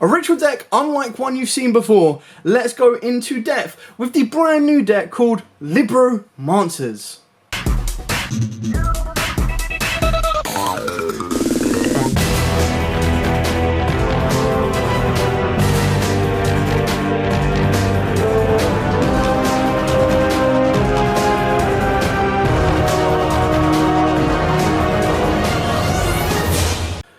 A ritual deck unlike one you've seen before. Let's go into depth with the brand new deck called Libromancers.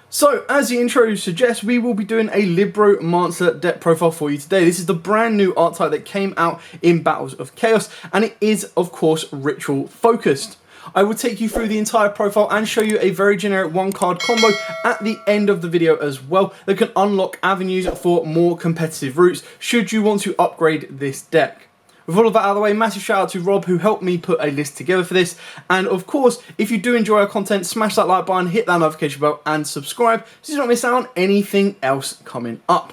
So, as the intro suggests, we will be doing a Libromancer deck profile for you today. This is the brand new art type that came out in Battles of Chaos, and it is, of course, ritual focused. I will take you through the entire profile and show you a very generic one-card combo at the end of the video as well that can unlock avenues for more competitive routes should you want to upgrade this deck. With all of that out of the way, massive shout out to Rob who helped me put a list together for this. And of course, if you do enjoy our content, smash that like button, hit that notification bell and subscribe so you don't miss out on anything else coming up.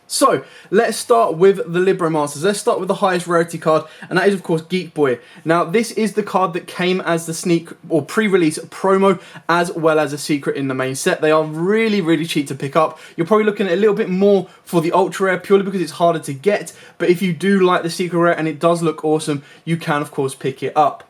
So, let's start with the Libromancers. Let's start with the highest rarity card, and that is of course Geek Boy. Now, this is the card that came as the sneak or pre-release promo, as well as a secret in the main set. They are really cheap to pick up. You're probably looking at a little bit more for the ultra rare, purely because it's harder to get, but if you do like the secret rare and it does look awesome, you can of course pick it up.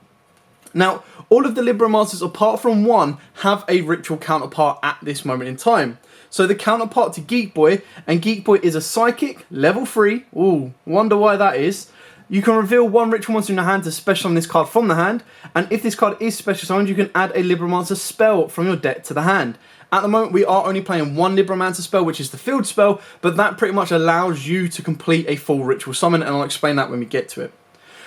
Now, all of the Libromancers, apart from one, have a ritual counterpart at this moment in time. So the counterpart to Geek Boy, and Geek Boy is a Psychic, level 3. Ooh, wonder why that is. You can reveal one ritual monster in your hand to special summon this card from the hand, and if this card is special summoned, you can add a Libromancer spell from your deck to the hand. At the moment, we are only playing one Libromancer spell, which is the field spell, but that pretty much allows you to complete a full ritual summon, and I'll explain that when we get to it.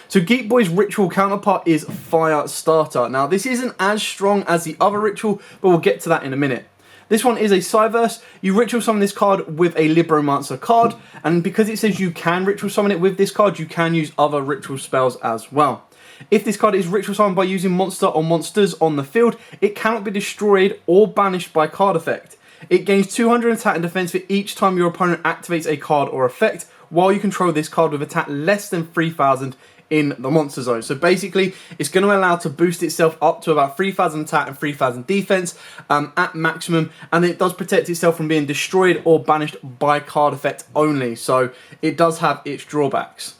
So Geek Boy's ritual counterpart is Fire Starter. Now, this isn't as strong as the other ritual, but we'll get to that in a minute. This one is a Cyverse. You ritual summon this card with a Libromancer card, and because it says you can ritual summon it with this card, you can use other ritual spells as well. If this card is ritual summoned by using monster or monsters on the field, it cannot be destroyed or banished by card effect. It gains 200 attack and defense for each time your opponent activates a card or effect, while you control this card with attack less than 3,000 in the monster zone. So basically, it's going to allow to boost itself up to about 3,000 attack and 3,000 defense at maximum, and it does protect itself from being destroyed or banished by card effect only. So it does have its drawbacks.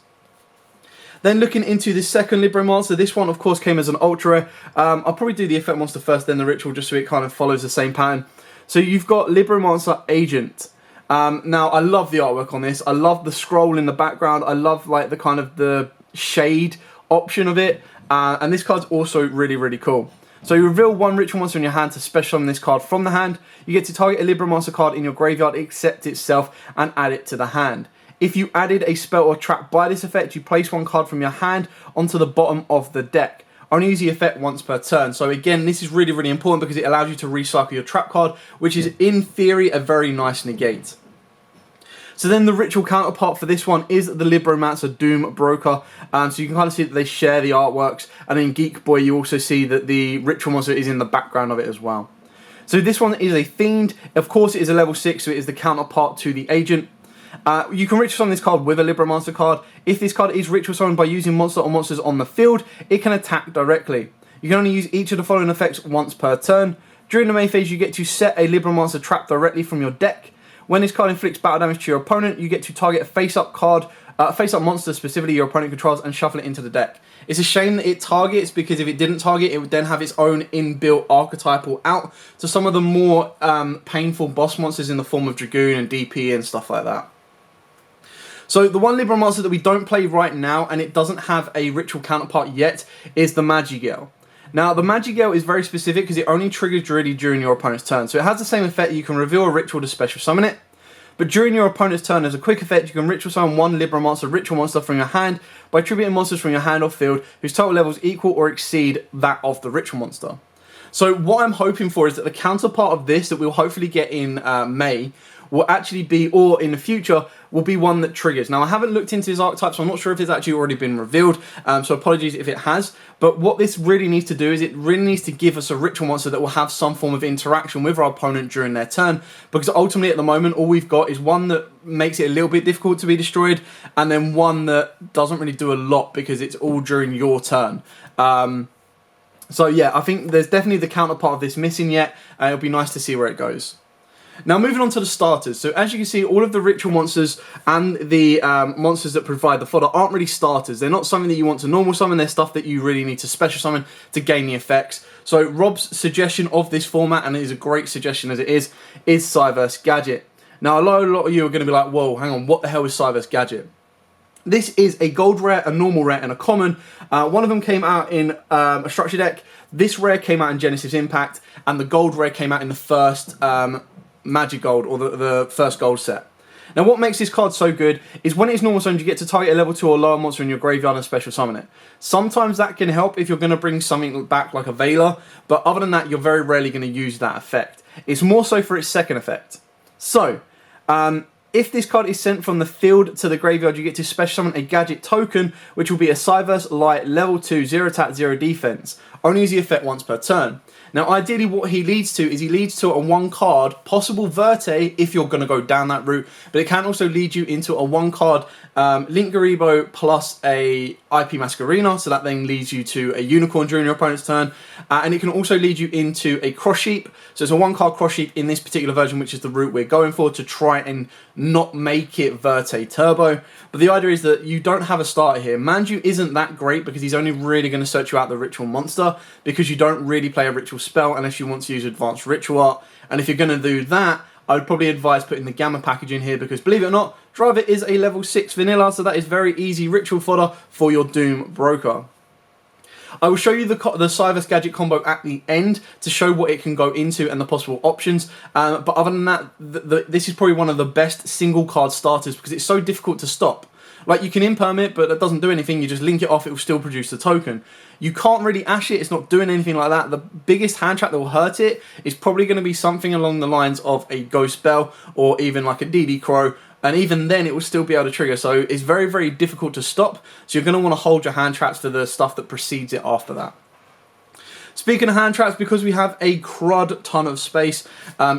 Then looking into the second Libromancer, this one of course came as an ultra rare. I'll probably do the effect monster first, then the ritual, just so it kind of follows the same pattern. So you've got Libromancer Agent. Now I love the artwork on this. I love the scroll in the background. I love like the kind of the shade option of it, and this card's also really cool. So you reveal one ritual monster in your hand to special summon this card from the hand. You get to target a Libromancer card in your graveyard, accept itself, and add it to the hand. If you added a spell or trap by this effect, you place one card from your hand onto the bottom of the deck. Only use the effect once per turn. So again, this is really important because it allows you to recycle your trap card, which is in theory a very nice negate. So then the ritual counterpart for this one is the Libromancer Doom Broker. So you can kind of see that they share the artworks. And in Geek Boy, you also see that the ritual monster is in the background of it as well. So this one is a Fiend. Of course, it is a level 6, so it is the counterpart to the Agent. You can ritual summon this card with a Libromancer card. If this card is ritual summoned by using monster or monsters on the field, it can attack directly. You can only use each of the following effects once per turn. During the main phase, you get to set a Libromancer trap directly from your deck. When this card inflicts battle damage to your opponent, you get to target a face-up card, face-up monster specifically your opponent controls, and shuffle it into the deck. It's a shame that it targets, because if it didn't target, it would then have its own inbuilt archetypal out to some of the more painful boss monsters in the form of Dragoon and DP and stuff like that. So the one Libromancer that we don't play right now, and it doesn't have a ritual counterpart yet, is the Magigale. Now, the Magigale is very specific because it only triggers really during your opponent's turn. So it has the same effect. You can reveal a ritual to special summon it. But during your opponent's turn, as a quick effect, you can ritual summon one Libromancer ritual monster from your hand by tributing monsters from your hand or field whose total levels equal or exceed that of the ritual monster. So what I'm hoping for is that the counterpart of this that we'll hopefully get in May will actually be, or in the future, will be one that triggers. Now, I haven't looked into his archetype, so I'm not sure if it's actually already been revealed, so apologies if it has. But what this really needs to do is it really needs to give us a ritual monster that will have some form of interaction with our opponent during their turn, because ultimately at the moment, all we've got is one that makes it a little bit difficult to be destroyed, and then one that doesn't really do a lot because it's all during your turn. So yeah, I think there's definitely the counterpart of this missing yet, and it'll be nice to see where it goes. Now moving on to the starters. So as you can see, all of the ritual monsters and the monsters that provide the fodder aren't really starters. They're not something that you want to normal summon. They're stuff that you really need to special summon to gain the effects. So Rob's suggestion of this format, and it is a great suggestion as it is Cyverse Gadget. Now a lot of you are going to be like, whoa, hang on, what the hell is Cyverse Gadget? This is a gold rare, a normal rare, and a common. One of them came out in a structure deck. This rare came out in Genesis Impact, and the gold rare came out in the first Magic Gold, or the first gold set. Now what makes this card so good is when it's normal summoned, you get to target a level 2 or lower monster in your graveyard and special summon it. Sometimes that can help if you're going to bring something back like a Veiler, but other than that, you're very rarely going to use that effect. It's more so for its second effect. So, if this card is sent from the field to the graveyard, you get to special summon a gadget token, which will be a Cyverse Light level 2, 0 attack, 0 defense. Only use the effect once per turn. Now ideally what he leads to is he leads to a 1 card possible Verte if you're going to go down that route, but it can also lead you into a 1 card Link Garibo plus a IP Masquerena, so that then leads you to a Unicorn during your opponent's turn, and it can also lead you into a Cross Sheep. So it's a 1 card Cross Sheep in this particular version, which is the route we're going for to try and not make it Verte Turbo. But the idea is that you don't have a starter here. Manju isn't that great because he's only really going to search you out the ritual monster, because you don't really play a ritual spell unless you want to use advanced ritual art. And if you're going to do that, I would probably advise putting the Gamma package in here, because believe it or not, Driver is a level 6 vanilla, so that is very easy ritual fodder for your Doom Broker. I will show you the Cyverse Gadget combo at the end to show what it can go into and the possible options. But other than that, this is probably one of the best single card starters because it's so difficult to stop. Like, you can imperm it, but it doesn't do anything. You just link it off, it will still produce the token. You can't really ash it, it's not doing anything like that. The biggest hand trap that will hurt it is probably going to be something along the lines of a Ghost Spell or even like a DD Crow. And even then, it will still be able to trigger. So it's very, very difficult to stop. So you're going to want to hold your hand traps to the stuff that precedes it after that. Speaking of hand traps, because we have a crud ton of space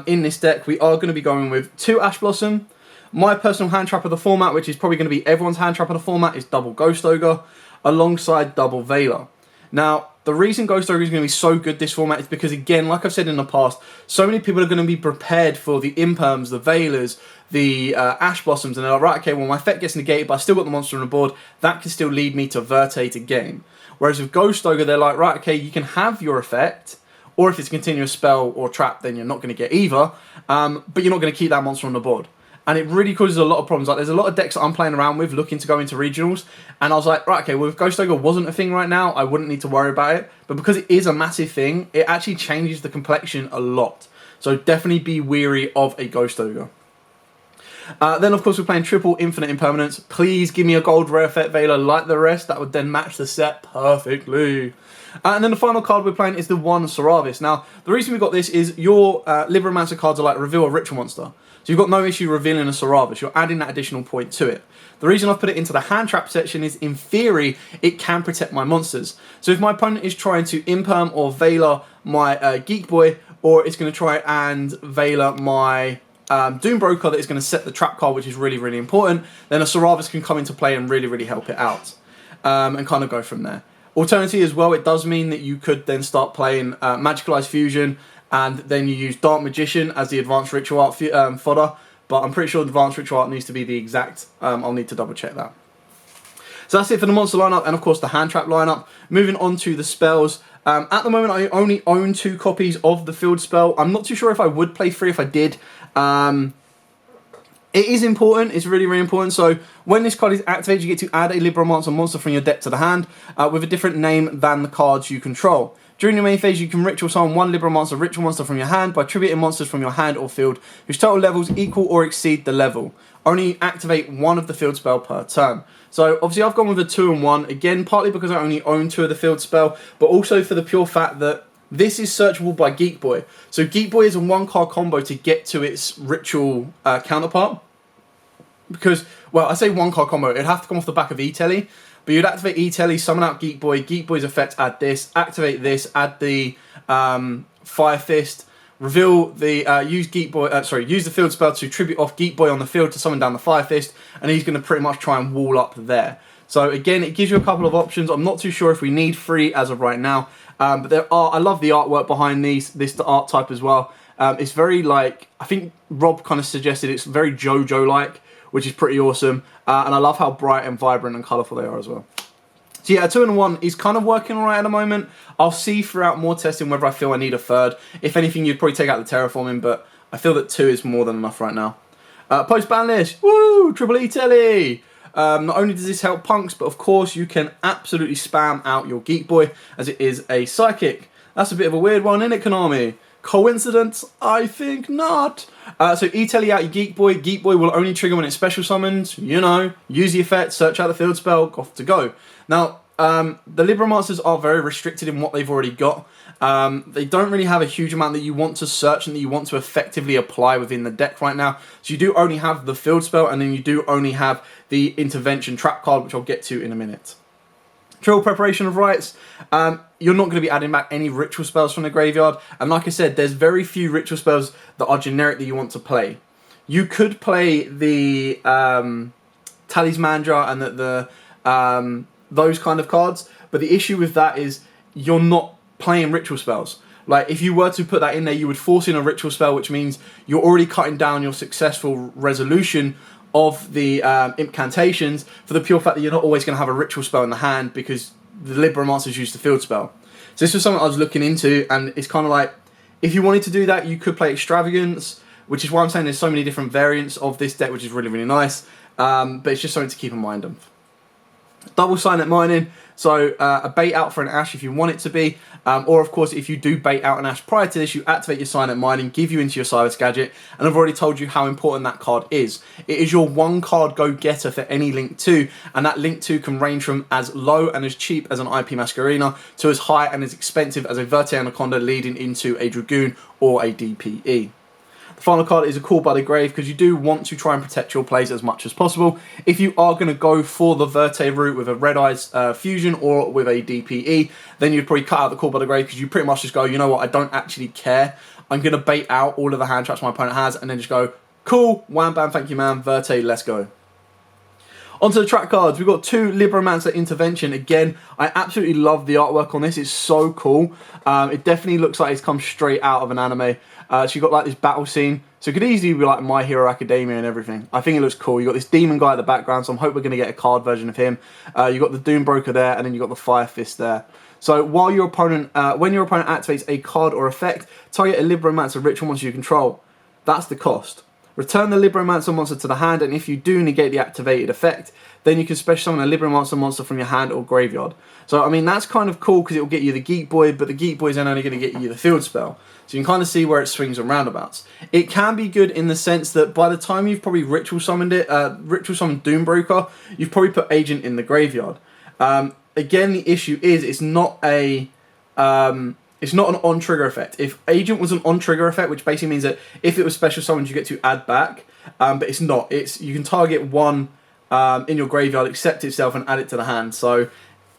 in this deck, we are going to be going with 2 Ash Blossom. My personal hand trap of the format, which is probably going to be everyone's hand trap of the format, is double Ghost Ogre alongside double Veiler. Now, the reason Ghost Ogre is going to be so good this format is because, again, like I've said in the past, so many people are going to be prepared for the Imperms, the Veilers, the Ash Blossoms, and they're like, right, okay, well, my effect gets negated, but I still got the monster on the board. That can still lead me to Verte to game. Whereas with Ghost Ogre, they're like, right, okay, you can have your effect, or if it's a continuous spell or trap, then you're not going to get either, but you're not going to keep that monster on the board. And it really causes a lot of problems. Like, there's a lot of decks that I'm playing around with looking to go into regionals, and I was like, right, okay, well, if Ghost Ogre wasn't a thing right now, I wouldn't need to worry about it. But because it is a massive thing, it actually changes the complexion a lot. So definitely be weary of a Ghost Ogre. Then, of course, we're playing triple Infinite Impermanence. Please give me a gold rare effect Veiler like the rest. That would then match the set perfectly. And then the final card we're playing is the 1 Saravis. Now, the reason we got this is your Libromancer cards are like reveal a ritual monster. So you've got no issue revealing a Saravis. You're adding that additional point to it. The reason I've put it into the hand trap section is, in theory, it can protect my monsters. So if my opponent is trying to Imperm or Veiler my Geek Boy, or it's going to try and Veiler my Doom Broker that is going to set the trap card, which is really, really important, then a Saravis can come into play and really, really help it out. And kind of go from there. Alternatively as well, it does mean that you could then start playing Magicalized Fusion, and then you use Dark Magician as the Advanced Ritual Art fodder, but I'm pretty sure the Advanced Ritual Art needs to be the exact, I'll need to double check that. So that's it for the monster lineup, and of course the hand trap lineup. Moving on to the spells. At the moment I only own 2 copies of the field spell. I'm not too sure if I would play 3 if I did. It is important, it's really, really important. So when this card is activated, you get to add a Libromancer monster from your deck to the hand with a different name than the cards you control. During your main phase, you can ritual summon 1 Libromancer ritual monster from your hand by tributing monsters from your hand or field whose total levels equal or exceed the level. Only activate 1 of the field spell per turn. So obviously I've gone with a 2 and 1, again partly because I only own 2 of the field spell, but also for the pure fact that this is searchable by Geek Boy. So Geek Boy is a 1 card combo to get to its ritual counterpart. Because, well, I say 1 card combo, it'd have to come off the back of E-Telly. But you'd activate E-Telly, summon out Geek Boy, Geek Boy's effect, add this, activate this, add the Fire Fist, reveal the, use the field spell to tribute off Geek Boy on the field to summon down the Fire Fist, and he's going to pretty much try and wall up there. So again, it gives you a couple of options. I'm not too sure if we need 3 as of right now, but there are, I love the artwork behind this art type as well. It's very like, I think Rob kind of suggested it's very JoJo-like, which is pretty awesome. And I love how bright and vibrant and colourful they are as well. So yeah, a 2-in-1 is kind of working alright at the moment. I'll see throughout more testing whether I feel I need a third. If anything, you'd probably take out the terraforming, but I feel that 2 is more than enough right now. Post-ban list, woo, Triple E Telly. Not only does this help punks, but of course you can absolutely spam out your Geek Boy, as it is a psychic. That's a bit of a weird one, isn't it, Konami? Coincidence? I think not. So E-Telly out your Geek Boy. Geek Boy will only trigger when it's special summoned. You know, use the effect, search out the field spell, off to go. Now, the Libromancers are very restricted in what they've already got. They don't really have a huge amount that you want to search and that you want to effectively apply within the deck right now. So you do only have the field spell, and then you do only have the intervention trap card, which I'll get to in a minute. Trill Preparation of Rites, you're not going to be adding back any ritual spells from the graveyard. And like I said, there's very few ritual spells that are generic that you want to play. You could play the Talisman Jar and those kind of cards, but the issue with that is you're not playing ritual spells. Like, if you were to put that in there, you would force in a ritual spell, which means you're already cutting down your successful resolution of the incantations for the pure fact that you're not always going to have a ritual spell in the hand because the Libromancers use the field spell. So this was something I was looking into, and it's kind of like, if you wanted to do that, you could play Extravagance, which is why I'm saying there's so many different variants of this deck, which is really, really nice. But it's just something to keep in mind of. Double Silent Mining, so a bait out for an Ash if you want it to be, or of course if you do bait out an Ash prior to this, you activate your Silent Mining, give you into your Cyrus Gadget, and I've already told you how important that card is. It is your 1-card go-getter for any Link 2, and that Link 2 can range from as low and as cheap as an IP Masquerena to as high and as expensive as a Verte Anaconda leading into a Dragoon or a DPE. The final card is a Call by the Grave, because you do want to try and protect your plays as much as possible. If you are going to go for the Verte route with a Red Eyes Fusion or with a DPE, then you'd probably cut out the Call by the Grave, because you pretty much just go, you know what, I don't actually care. I'm going to bait out all of the hand traps my opponent has, and then just go, cool, wham bam, thank you man, Verte, let's go. Onto the track cards, we've got 2 Libromancer Intervention. Again, I absolutely love the artwork on this, it's so cool. It definitely looks like it's come straight out of an anime. So you've got like this battle scene, so it could easily be like My Hero Academia and everything. I think it looks cool. You've got this demon guy at the background, so I'm hoping we're going to get a card version of him. You've got the Doom Broker there, and then you've got the Fire Fist there. So while your opponent, when your opponent activates a card or effect, target a Libromancer ritual monster you control. That's the cost. Return the Libromancer monster to the hand, and if you do negate the activated effect, then you can special summon a Libromancer monster from your hand or graveyard. So, I mean, that's kind of cool because it will get you the Geek Boy, but the Geek Boy is then only going to get you the field spell. So you can kind of see where it swings and roundabouts. It can be good in the sense that by the time you've probably ritual summoned it, ritual summoned Doombroker, you've probably put Agent in the graveyard. Again, the issue is it's not an on-trigger effect. If Agent was an on-trigger effect, which basically means that if it was special summoned, you get to add back, but it's not. You can target one in your graveyard, accept itself, and add it to the hand. So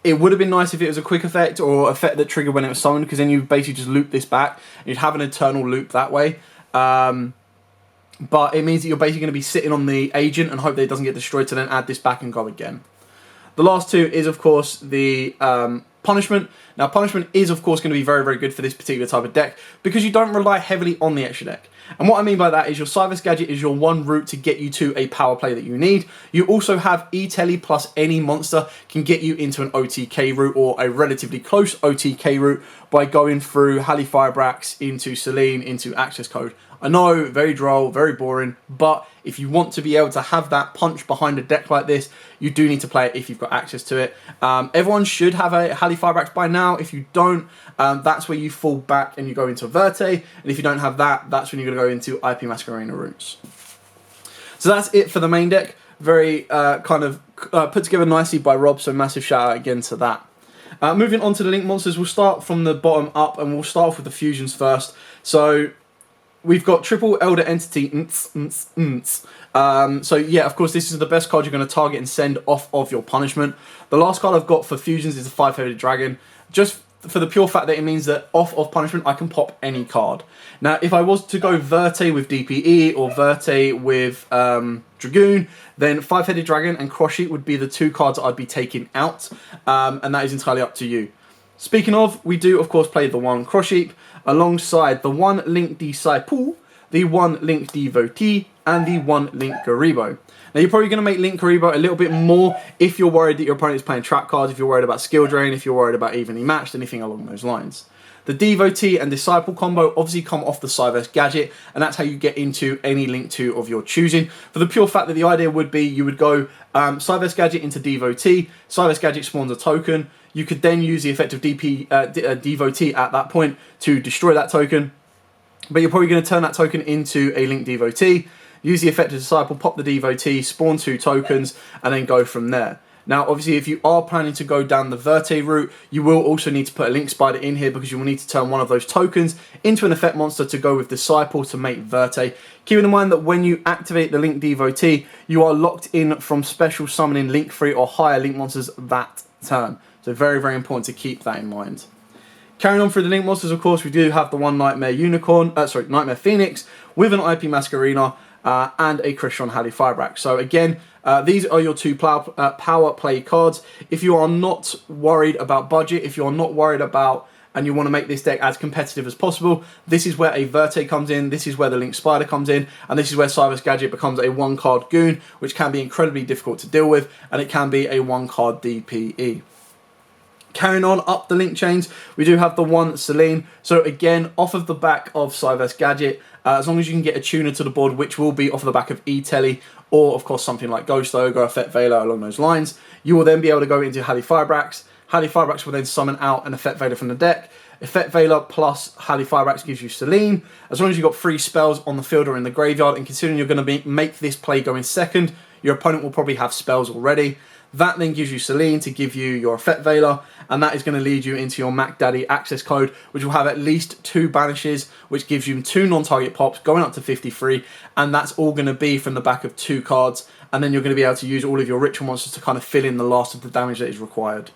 it would have been nice if it was a quick effect or effect that triggered when it was summoned, because then you basically just loop this back, and you'd have an eternal loop that way. But it means that you're basically going to be sitting on the Agent and hope that it doesn't get destroyed to then add this back and go again. The last 2 is, of course, the Punishment. Now, Punishment is, of course, going to be very, very good for this particular type of deck because you don't rely heavily on the extra deck. And what I mean by that is your Cyrus Gadget is your one route to get you to a power play that you need. You also have E-Telly plus any monster can get you into an OTK route or a relatively close OTK route by going through Halifibrax into Selene into Access Code. I know, very droll, very boring, but if you want to be able to have that punch behind a deck like this, you do need to play it if you've got access to it. Everyone should have a Halifibrax by now. If you don't, that's where you fall back and you go into Verte, and if you don't have that, that's when you're going to go into IP Masquerena routes. So that's it for the main deck. Very kind of put together nicely by Rob, so massive shout out again to that. Moving on to the Link monsters, we'll start from the bottom up, and we'll start off with the fusions first. So we've got triple Elder Entity. So yeah, of course, this is the best card you're going to target and send off of your punishment. The last card I've got for fusions is the 5-headed dragon. Just for the pure fact that it means that off of punishment, I can pop any card. Now, if I was to go Verte with DPE or Verte with Dragoon, then 5-headed dragon and Cross Sheet would be the 2 cards that I'd be taking out, and that is entirely up to you. Speaking of, we do of course play the one cross sheep alongside the one link disciple, the one link devotee, and the one link Garibo. Now you're probably going to make link Garibo a little bit more if you're worried that your opponent is playing trap cards, if you're worried about skill drain, if you're worried about evenly matched, anything along those lines. The devotee and disciple combo obviously come off the Cyverse gadget, and that's how you get into any link 2 of your choosing. For the pure fact that the idea would be you would go Cyverse gadget into devotee, Cyverse gadget spawns a token, you could then use the effect of devotee at that point to destroy that token, but you're probably going to turn that token into a link devotee, use the effect of disciple, pop the devotee, spawn 2 tokens, and then go from there. Now, obviously, if you are planning to go down the Verte route, you will also need to put a link spider in here because you will need to turn one of those tokens into an effect monster to go with disciple to make Verte. Keeping in mind that when you activate the link devotee, you are locked in from special summoning link 3 or higher link monsters that turn. So very, very important to keep that in mind. Carrying on through the link monsters, of course, we do have the one Nightmare Nightmare Phoenix with an IP Masquerena and a Christian Halley Firebrax. So again, these are your 2 power play cards. If you are not worried about budget, if you're not worried about and you want to make this deck as competitive as possible, this is where a Verte comes in, this is where the Link Spider comes in, and this is where Cyverse Gadget becomes a 1-card goon, which can be incredibly difficult to deal with, and it can be a 1-card DPE. Carrying on up the link chains, we do have the one Celine. So again, off of the back of Cyverse Gadget, as long as you can get a tuner to the board, which will be off of the back of E-Telly, or of course something like Ghost Ogre, Effect Veiler, along those lines, you will then be able to go into Halley Firebrax. Halley Firebrax will then summon out an Effect Veiler from the deck. Effect Veiler plus Halley Firebrax gives you Celine. As long as you've got 3 spells on the field or in the graveyard, and considering you're going to make this play go in second, your opponent will probably have spells already. That then gives you Celine to give you your Effect Veiler, and that is going to lead you into your Mac Daddy access code, which will have at least 2 banishes, which gives you 2 non-target pops, going up to 53, and that's all going to be from the back of 2 cards, and then you're going to be able to use all of your ritual monsters to kind of fill in the last of the damage that is required.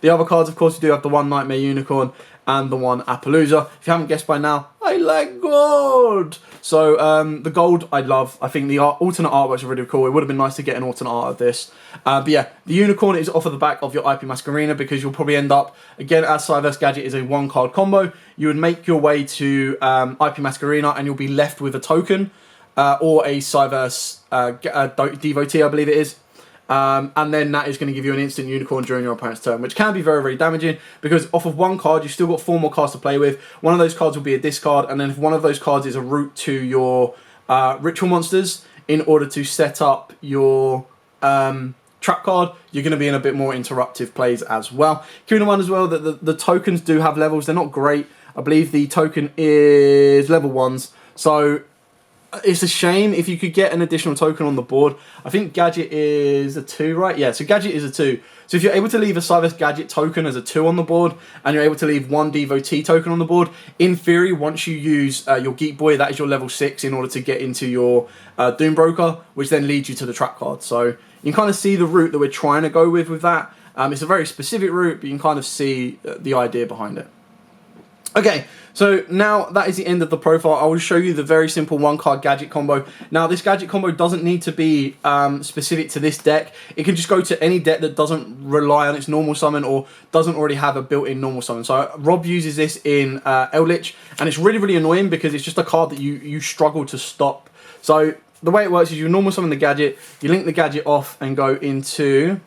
The other cards, of course, you do have the one Nightmare Unicorn and the one Appaloosa. If you haven't guessed by now, I like gold! So, the gold I love. I think the alternate artworks are really cool. It would have been nice to get an alternate art of this. But yeah, the Unicorn is off of the back of your IP Masquerena because you'll probably end up, again, as Cyverse Gadget is a 1-card combo, you would make your way to IP Masquerena and you'll be left with a token or a Cyverse Devotee, I believe it is. And then that is going to give you an instant unicorn during your opponent's turn, which can be very, very damaging because off of 1 card, you've still got 4 more cards to play with. One of those cards will be a discard, and then if one of those cards is a route to your ritual monsters in order to set up your trap card, you're going to be in a bit more interruptive plays as well. Keeping in mind as well that the tokens do have levels. They're not great. I believe the token is level 1s, so it's a shame if you could get an additional token on the board. I think Gadget is a 2, right? Yeah, so Gadget is a 2. So if you're able to leave a Cyverse Gadget token as a 2 on the board, and you're able to leave 1 Devotee token on the board, in theory, once you use your Geek Boy, that is your level 6 in order to get into your Doom Broker, which then leads you to the trap card. So you can kind of see the route that we're trying to go with that. It's a very specific route, but you can kind of see the idea behind it. Okay, so now that is the end of the profile. I will show you the very simple 1-card gadget combo. Now, this gadget combo doesn't need to be specific to this deck. It can just go to any deck that doesn't rely on its normal summon or doesn't already have a built-in normal summon. So Rob uses this in Eldritch, and it's really, really annoying because it's just a card that you struggle to stop. So the way it works is you normal summon the gadget, you link the gadget off and go into...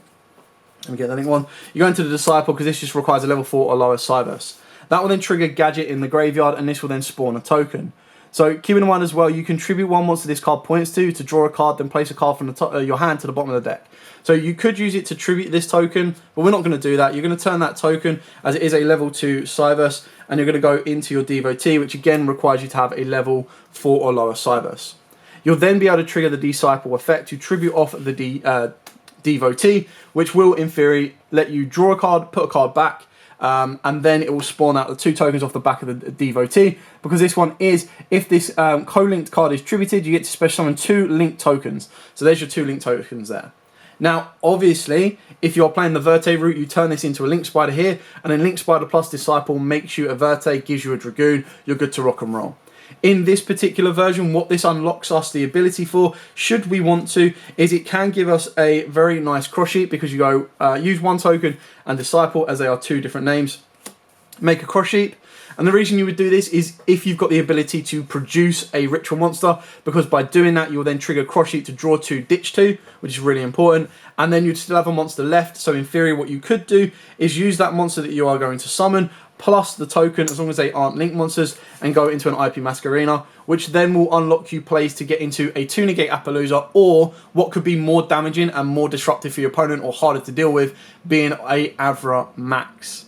Let me get that link one. You go into the Disciple because this just requires a level 4 or lower Cyverse. That will then trigger Gadget in the graveyard, and this will then spawn a token. So keep in mind as well, you contribute 1 monster this card points to draw a card, then place a card from the top, your hand to the bottom of the deck. So you could use it to tribute this token, but we're not going to do that. You're going to turn that token, as it is a level 2 Cyverse, and you're going to go into your Devotee, which again requires you to have a level 4 or lower Cyverse. You'll then be able to trigger the Disciple effect to tribute off the Devotee, which will, in theory, let you draw a card, put a card back, and then it will spawn out the 2 tokens off the back of the Devotee, because this one is, if this co-linked card is tributed, you get to special summon 2 linked tokens. So there's your 2 linked tokens there. Now, obviously, if you're playing the Verte route, you turn this into a Link Spider here, and then Link Spider plus Disciple makes you a Verte, gives you a Dragoon, you're good to rock and roll. In this particular version, what this unlocks us the ability for, should we want to, is it can give us a very nice cross sheet because you go use 1 token and Disciple, as they are 2 different names. make a cross sheet. And the reason you would do this is if you've got the ability to produce a ritual monster, because by doing that you'll then trigger cross sheet to draw 2, ditch 2, which is really important, and then you'd still have a monster left. So in theory what you could do is use that monster that you are going to summon plus the token, as long as they aren't linked monsters, and go into an IP Masquerena, which then will unlock you plays to get into a 2 negate Appaloosa, or what could be more damaging and more disruptive for your opponent or harder to deal with, being a Avra Max.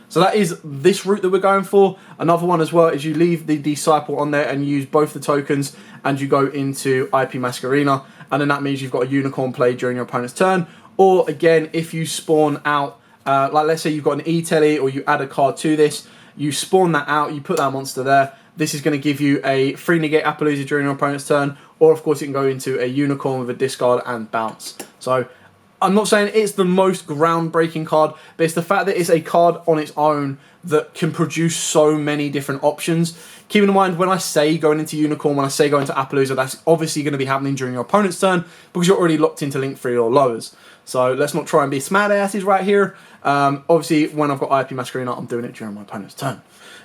So that is this route that we're going for. Another one as well is you leave the Disciple on there and use both the tokens, and you go into IP Masquerena, and then that means you've got a unicorn play during your opponent's turn. Or again, if you spawn out, like let's say you've got an E-Telly, or you add a card to this, you spawn that out, you put that monster there. This is going to give you a 3 negate Appaloosa during your opponent's turn, or of course you can go into a unicorn with a discard and bounce. So I'm not saying it's the most groundbreaking card, but it's the fact that it's a card on its own that can produce so many different options. Keep in mind, when I say going into Unicorn, when I say going to Appaloosa, that's obviously going to be happening during your opponent's turn because you're already locked into Link 3 or lowers. So let's not try and be smartasses right here. Obviously, when I've got IP Masquerena, I'm doing it during my opponent's turn.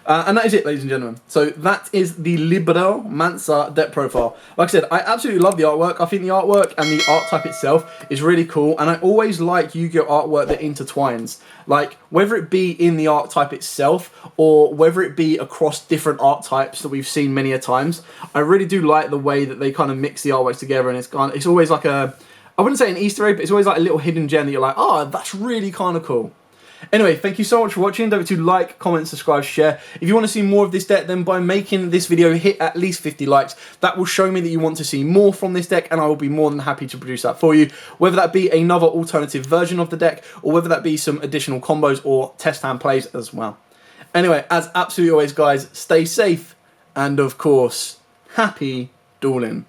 And that is it, ladies and gentlemen. So that is the Libromancer deck profile. Like I said, I absolutely love the artwork. I think the artwork and the art type itself is really cool. And I always like Yu-Gi-Oh artwork that intertwines. Like, whether it be in the art type itself or whether it be across different art types that we've seen many a times, I really do like the way that they kind of mix the artworks together. And it's always like a, I wouldn't say an Easter egg, but it's always like a little hidden gem that you're like, oh, that's really kind of cool. Anyway, thank you so much for watching. Don't forget to like, comment, subscribe, share. If you want to see more of this deck, then by making this video hit at least 50 likes, that will show me that you want to see more from this deck, and I will be more than happy to produce that for you. Whether that be another alternative version of the deck, or whether that be some additional combos or test hand plays as well. Anyway, as absolutely always, guys, stay safe, and of course, happy dueling.